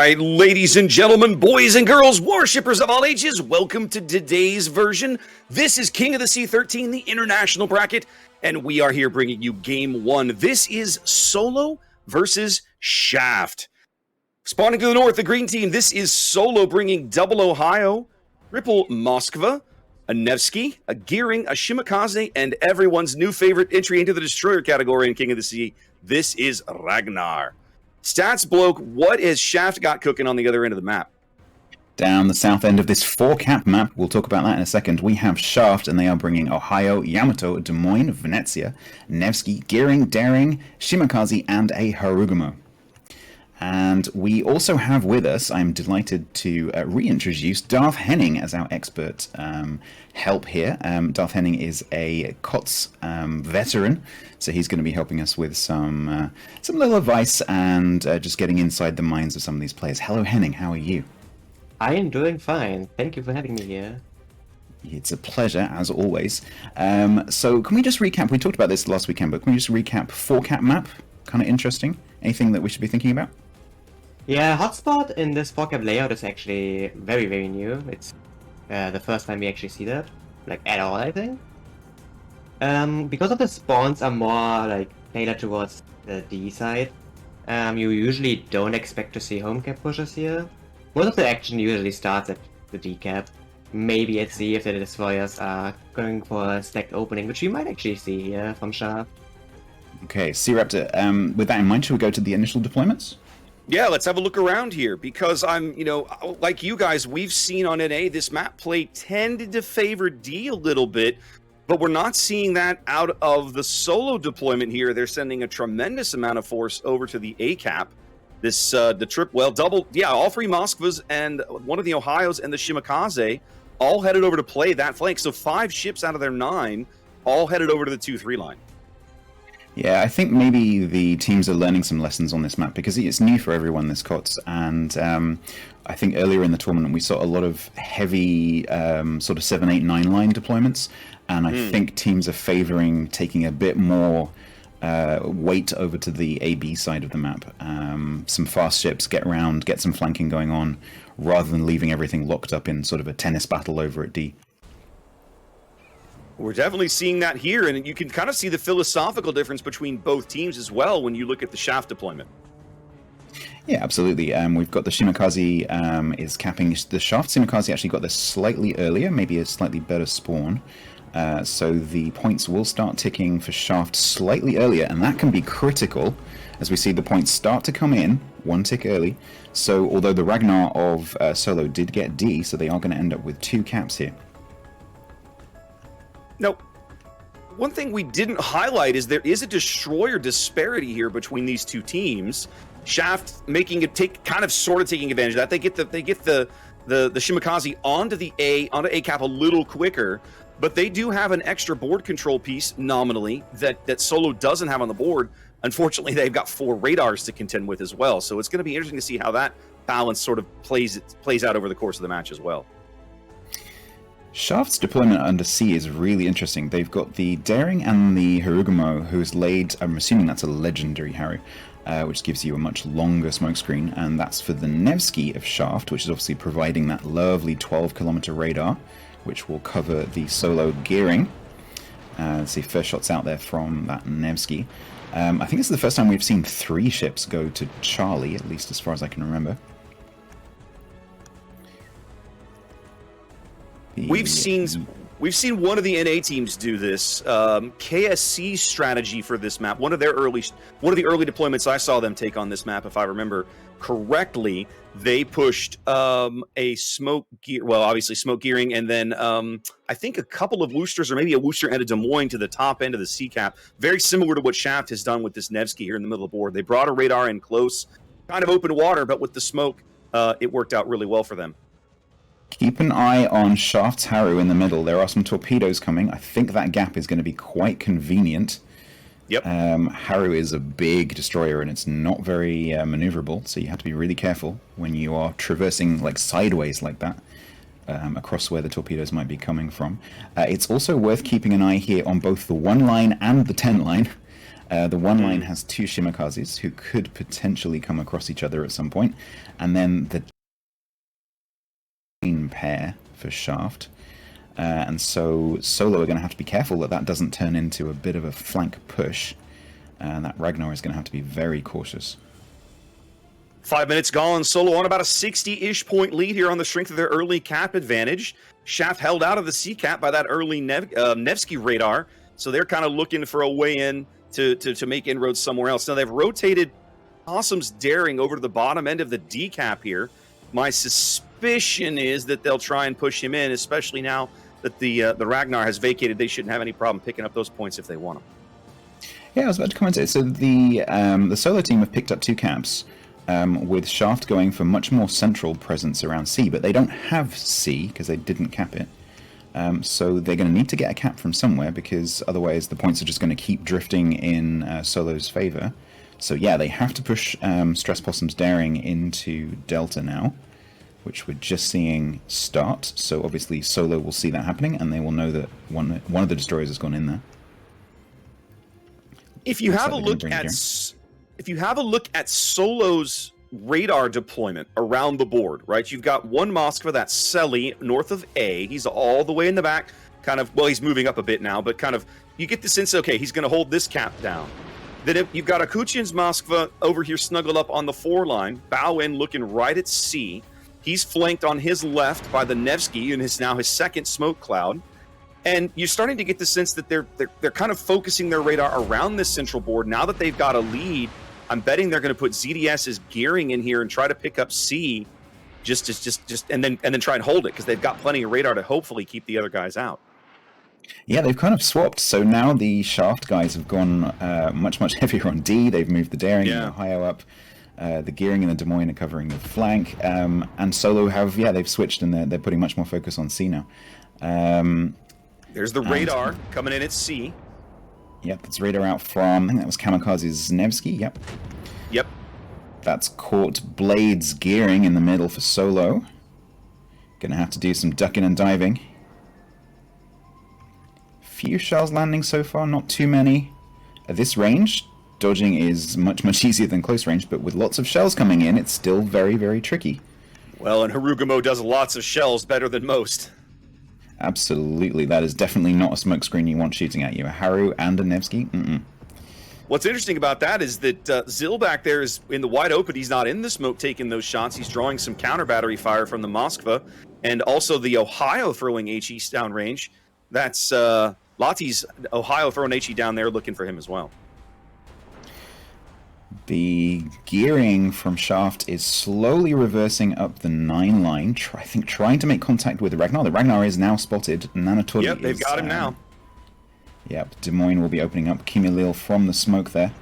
right, ladies and gentlemen, boys and girls, worshippers of all ages, welcome to today's version. This is King of the Sea 13, the international bracket, and we are here bringing you game one. This is Solo versus Shaft. Spawning to the north, the green team, this is Solo bringing Double Ohio, Ripple Moskva, a Nevsky, a Gearing, a Shimakaze, and everyone's new favorite entry into the Destroyer category in King of the Sea. This is Ragnar. Stats bloke, what has Shaft got cooking on the other end of the map? Down the south end of this 4-cap map, we'll talk about that in a second, we have Shaft, and they are bringing Ohio, Yamato, Des Moines, Venezia, Nevsky, Gearing, Daring, Shimakaze, and a Harugumo. And we also have with us, I'm delighted to reintroduce Darth Henning as our expert help here. Darth Henning is a COTS veteran, so he's going to be helping us with some little advice and just getting inside the minds of some of these players. Hello Henning, how are you? I am doing fine. Thank you for having me here. It's a pleasure, as always. So can we just recap? We talked about this last weekend, but can we just recap 4-cap map? Kind of interesting. Anything that we should be thinking about? Yeah, Hotspot in this 4-cap layout is actually very, very new. It's the first time we actually see that, like at all, I think. Because of the spawns are more like tailored towards the D side, you usually don't expect to see home cap pushers here. Most of the action usually starts at the D cap. Maybe at C if the destroyers are going for a stacked opening, which we might actually see here from Shaft. Okay, SeaRaptor, with that in mind, should we go to the initial deployments? Yeah, let's have a look around here, because like you guys, we've seen on NA, this map play tended to favor D a little bit, but we're not seeing that out of the Solo deployment here. They're sending a tremendous amount of force over to the A cap. This, the trip, well, all 3 Moskvas and one of the Ohios and the Shimakaze all headed over to play that flank. So 5 ships out of their 9 all headed over to the 2-3 line. Yeah, I think maybe the teams are learning some lessons on this map because it's new for everyone, this COTS, and I think earlier in the tournament we saw a lot of heavy sort of 7, 8, 9 line deployments, and I think teams are favouring taking a bit more weight over to the AB side of the map. Some fast ships, get around, get some flanking going on, rather than leaving everything locked up in sort of a tennis battle over at D. We're definitely seeing that here, and you can kind of see the philosophical difference between both teams as well when you look at the Shaft deployment. Yeah, absolutely. We've got the Shimakaze is capping the Shaft. Shimakaze actually got this slightly earlier, maybe a slightly better spawn. So the points will start ticking for Shaft slightly earlier, and that can be critical as we see the points start to come in 1 tick early. So although the Ragnar of Solo did get D, so they are going to end up with 2 caps here. Now, one thing we didn't highlight is there is a destroyer disparity here between these two teams. Shaft making it sort of taking advantage of that. They get the Shimakaze onto A cap a little quicker, but they do have an extra board control piece nominally that Solo doesn't have on the board. Unfortunately, they've got 4 radars to contend with as well. So it's going to be interesting to see how that balance sort of plays out over the course of the match as well. Shaft's deployment under C is really interesting. They've got the Daring and the Harugumo, who's laid, I'm assuming that's a legendary Haru, which gives you a much longer smokescreen, and that's for the Nevsky of Shaft, which is obviously providing that lovely 12-kilometer radar, which will cover the Solo Gearing. Let's see, first shots out there from that Nevsky. I think this is the first time we've seen 3 ships go to Charlie, at least as far as I can remember. We've seen one of the NA teams do this. KSC's strategy for this map, one of the early deployments I saw them take on this map, if I remember correctly, they pushed a smoke gear, well, obviously smoke gearing, and then I think a couple of Woosters, or maybe a Wooster and a Des Moines to the top end of the C cap. Very similar to what Shaft has done with this Nevsky here in the middle of the board. They brought a radar in close, kind of open water, but with the smoke, it worked out really well for them. Keep an eye on Shaft's Haru in the middle. There are some torpedoes coming. I think that gap is going to be quite convenient. Yep. Haru is a big destroyer, and it's not very maneuverable, so you have to be really careful when you are traversing like sideways like that across where the torpedoes might be coming from. It's also worth keeping an eye here on both the 1 line and the 10 line. The one line has 2 Shimikazes who could potentially come across each other at some point, and then the pair for Shaft. And so Solo are going to have to be careful that that doesn't turn into a bit of a flank push. And that Ragnar is going to have to be very cautious. 5 minutes gone. Solo on about a 60-ish point lead here on the strength of their early cap advantage. Shaft held out of the C cap by that early Nevsky radar, so they're kind of looking for a way in to make inroads somewhere else. Now they've rotated Possum's Daring over to the bottom end of the D cap here. My suspicion is that they'll try and push him in, especially now that the Ragnar has vacated. They shouldn't have any problem picking up those points if they want them. Yeah, I was about to comment it. So the Solo team have picked up 2 caps, with Shaft going for much more central presence around C, but they don't have C because they didn't cap it. So they're going to need to get a cap from somewhere, because otherwise the points are just going to keep drifting in Solo's favor. So yeah, they have to push Stress Possum's Daring into Delta now, which we're just seeing start. So obviously Solo will see that happening, and they will know that one of the destroyers has gone in there. If you have a look at Solo's radar deployment around the board, right? You've got one Moskva, that's Selly, north of A. He's all the way in the back, kind of, well, he's moving up a bit now, but kind of, you get the sense, okay, he's going to hold this cap down. Then you've got a Kuchin's Moskva over here snuggled up on the 4 line, bow in, looking right at C. He's flanked on his left by the Nevsky, and is now his second smoke cloud. And you're starting to get the sense that they're kind of focusing their radar around this central board. Now that they've got a lead, I'm betting they're going to put ZDS's gearing in here and try to pick up C, and then try and hold it, because they've got plenty of radar to hopefully keep the other guys out. Yeah, they've kind of swapped. So now the Shaft guys have gone much heavier on D. They've moved the Daring and Ohio up. The Gearing and the Des Moines are covering the flank. And Solo have, they've switched, and they're putting much more focus on C now. There's the radar coming in at C. Yep, that's radar out from, I think that was Kamikaze's Nevsky, yep. Yep. That's caught Blade's Gearing in the middle for Solo. Gonna have to do some ducking and diving. Few shells landing so far, not too many. At this range, dodging is much easier than close range, but with lots of shells coming in, it's still very tricky. Well, and Harugamo does lots of shells better than most. Absolutely, that is definitely not a smokescreen you want shooting at you. A Haru and a Nevsky? What's interesting about that is that Zill back there is in the wide open. He's not in the smoke taking those shots. He's drawing some counter battery fire from the Moskva, and also the Ohio throwing HE downrange. That's Lati's Ohio throwing HE down there, looking for him as well. The Gearing from Shaft is slowly reversing up the 9 line, I think trying to make contact with the Ragnar. The Ragnar is now spotted. Nanatori Yep, they've got him now. Yep, Des Moines will be opening up. Kimilil from the smoke there.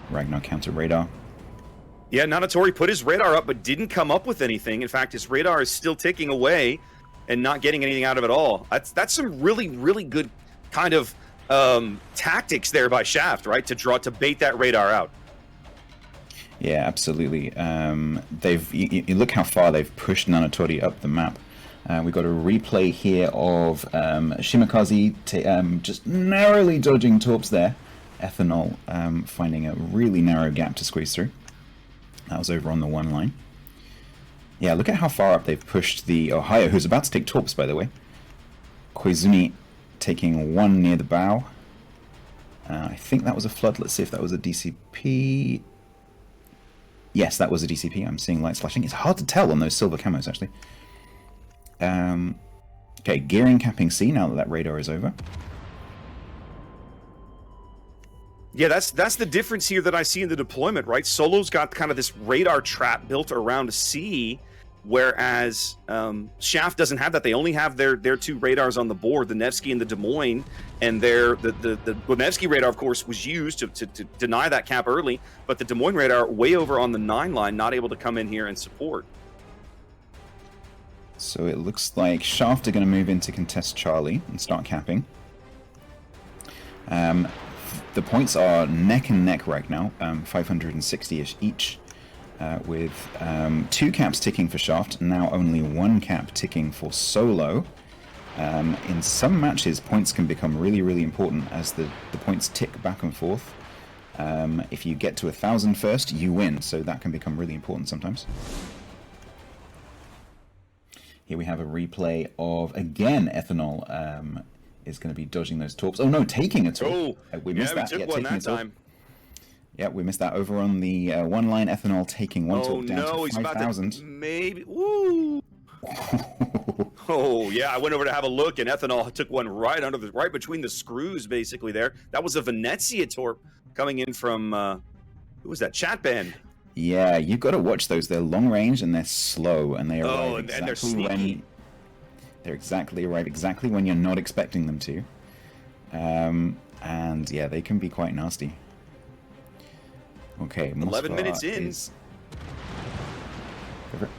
Ragnar counter radar. Yeah, Nanatori put his radar up but didn't come up with anything. In fact, his radar is still ticking away and not getting anything out of it all. That's some really good kind of tactics there by Shaft, right? To bait that radar out. Yeah, absolutely. You look how far they've pushed Nanatori up the map. We've got a replay here of Shimikaze just narrowly dodging torps there. Ethanol finding a really narrow gap to squeeze through. That was over on the 1 line. Yeah, look at how far up they've pushed the Ohio, who's about to take torps, by the way. Koizumi taking 1 near the bow. I think that was a flood. Let's see if that was a DCP. Yes, that was a DCP. I'm seeing lights flashing. It's hard to tell on those silver camos, actually. Okay, Gearing capping C now that radar is over. Yeah, that's the difference here that I see in the deployment, right? Solo's got kind of this radar trap built around C, whereas Shaft doesn't have that. They only have their 2 radars on the board, the Nevsky and the Des Moines, and the Nevsky radar, of course, was used to deny that cap early, but the Des Moines radar way over on the 9 line, not able to come in here and support. So it looks like Shaft are going to move into contest Charlie and start capping. The points are neck and neck right now, 560-ish each. With 2 caps ticking for Shaft, now only 1 cap ticking for Solo. In some matches, points can become really, really important as the points tick back and forth. If you get to 1,000 first, you win, so that can become really important sometimes. Here we have a replay of, again, Ethanol is going to be dodging those torps. Oh no, taking a torp. We missed that. We took one that time. Yeah, we missed that. Over on the one line, Ethanol taking one torp down to 5,000. Maybe. Woo! Oh yeah, I went over to have a look, and Ethanol took one right between the screws, basically. There, that was a Venezia torp coming in from who was that? Chat band. Yeah, you've got to watch those. They're long range and they're slow, and they arrive and they're sneaky. They're exactly when you're not expecting them to. And yeah, they can be quite nasty. Okay, 11 minutes in.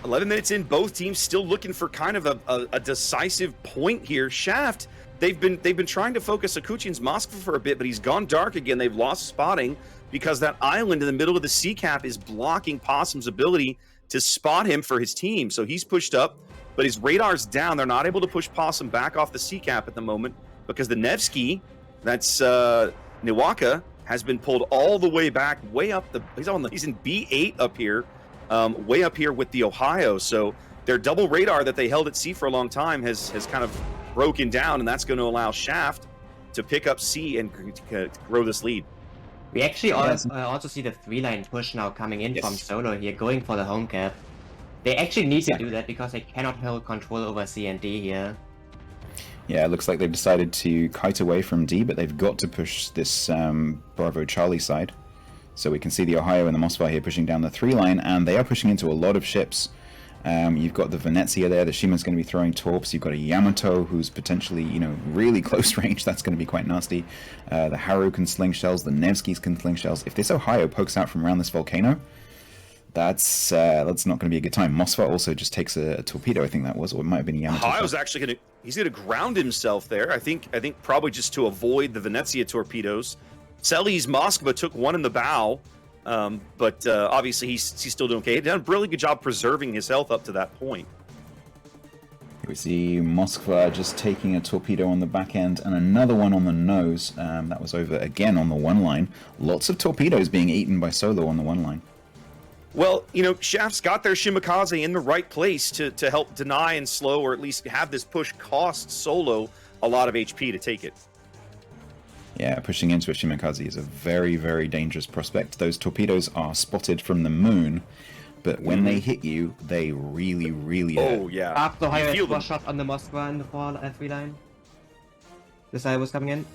11 minutes in, both teams still looking for kind of a decisive point here. Shaft, they've been trying to focus Akuchin's Moskva for a bit, but he's gone dark again. They've lost spotting because that island in the middle of the sea cap is blocking Possum's ability to spot him for his team. So he's pushed up, but his radar's down. They're not able to push Possum back off the sea cap at the moment because the Nevsky, that's Niwaka, has been pulled all the way back, way up the. He's in B8 up here. Way up here with the Ohio, so their double radar that they held at sea for a long time has kind of broken down, and that's going to allow Shaft to pick up C and grow this lead. We actually also see the 3-line push now coming in from Solo here, going for the home cap. They actually need to do that because they cannot hold control over C and D here. Yeah, it looks like they've decided to kite away from D, but they've got to push this Bravo Charlie side. So we can see the Ohio and the Moskva here pushing down the 3-line, and they are pushing into a lot of ships. You've got the Venezia there, the Shima's going to be throwing torps. You've got a Yamato who's potentially, really close range. That's going to be quite nasty. The Haru can sling shells, the Nevskys can sling shells. If this Ohio pokes out from around this volcano, that's not going to be a good time. Moskva also just takes a torpedo, I think that was, or it might have been Yamato. Ohio's actually he's going to ground himself there. I think probably just to avoid the Venezia torpedoes. Selly's Moskva took one in the bow, but obviously he's still doing okay. He's done a really good job preserving his health up to that point. Here we see Moskva just taking a torpedo on the back end and another one on the nose. That was over again on the 1 line. Lots of torpedoes being eaten by Solo on the 1 line. Well, Shaft's got their Shimakaze in the right place to help deny and slow, or at least have this push cost Solo a lot of HP to take it. Yeah, pushing into a Shimakaze is a very, very dangerous prospect. Those torpedoes are spotted from the moon, but when they hit you, they really, really hurt. Oh, yeah. After Ohio was shot on the Moskva in the 3-line. This side was coming in.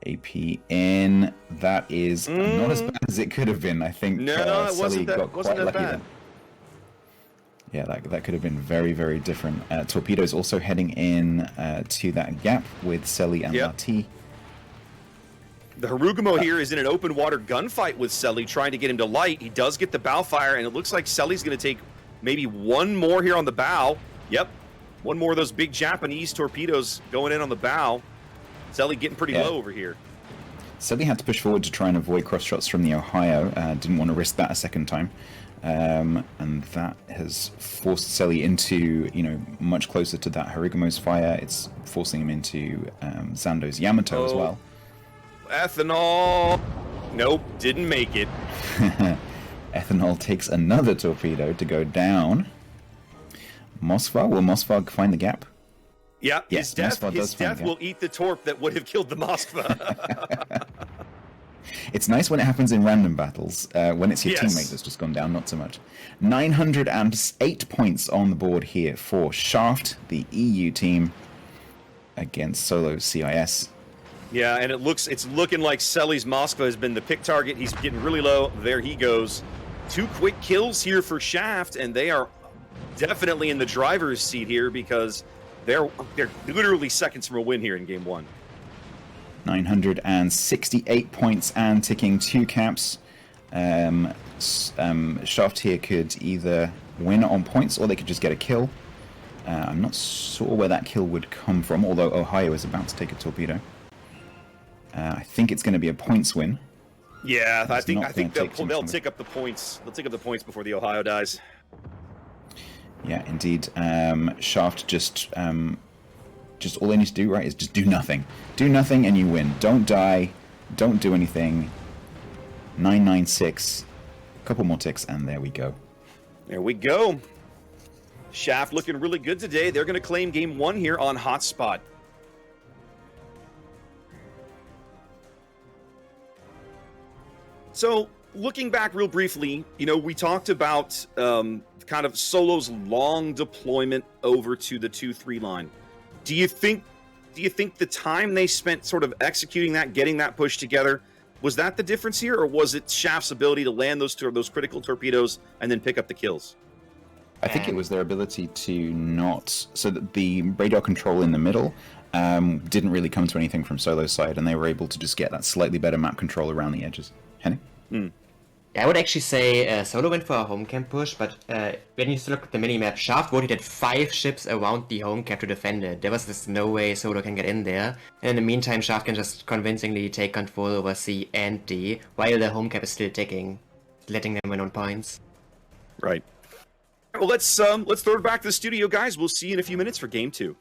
AP in. That is not as bad as it could have been. I think it wasn't that bad. Yeah, that could have been very, very different. Torpedoes also heading in to that gap with Selly and Lati. The Harugumo here is in an open water gunfight with Selly, trying to get him to light. He does get the bow fire, and it looks like Selly's going to take maybe one more here on the bow. Yep, one more of those big Japanese torpedoes going in on the bow. Selly getting pretty low over here. Selly had to push forward to try and avoid cross shots from the Ohio. Didn't want to risk that a second time. And that has forced Selly into, much closer to that Harugumo's fire. It's forcing him into Zando's Yamato as well. Ethanol! Nope, didn't make it. Ethanol takes another torpedo to go down. Moskva? Will Moskva find the gap? Yeah, yes, his death will eat the torp that would have killed the Moskva. It's nice when it happens in random battles, when it's your teammate that's just gone down, not so much. 908 points on the board here for Shaft, the EU team, against Solo CIS. Yeah, and it's looking like Selly's Moskva has been the pick target. He's getting really low. There he goes. 2 quick kills here for Shaft, and they are definitely in the driver's seat here because they're literally seconds from a win here in Game 1. 968 points and ticking 2 caps. Shaft here could either win on points or they could just get a kill. I'm not sure where that kill would come from, although Ohio is about to take a torpedo. I think it's going to be a points win. Yeah, I think they'll tick up the points. They'll tick up the points before the Ohio dies. Yeah, indeed. Shaft just just all they need to do, right, is just do nothing. Do nothing and you win. Don't die. Don't do anything. 996. A couple more ticks, and there we go. There we go. Shaft looking really good today. They're going to claim game 1 here on Hotspot. So, looking back real briefly, you know, we talked about kind of Solo's long deployment over to the 2-3 line. Do you think the time they spent sort of executing that, getting that push together, was that the difference here, or was it Shaft's ability to land those critical torpedoes and then pick up the kills? I think it was their ability to not... So that the radar control in the middle didn't really come to anything from Solo's side, and they were able to just get that slightly better map control around the edges. Henning? I would actually say Solo went for a home camp push, but when you look at the minimap, Shaft rotated 5 ships around the home camp to defend it. There was just no way Solo can get in there. And in the meantime, Shaft can just convincingly take control over C and D, while the home camp is still ticking, letting them win on points. Right. Well, let's throw it back to the studio, guys. We'll see you in a few minutes for game 2.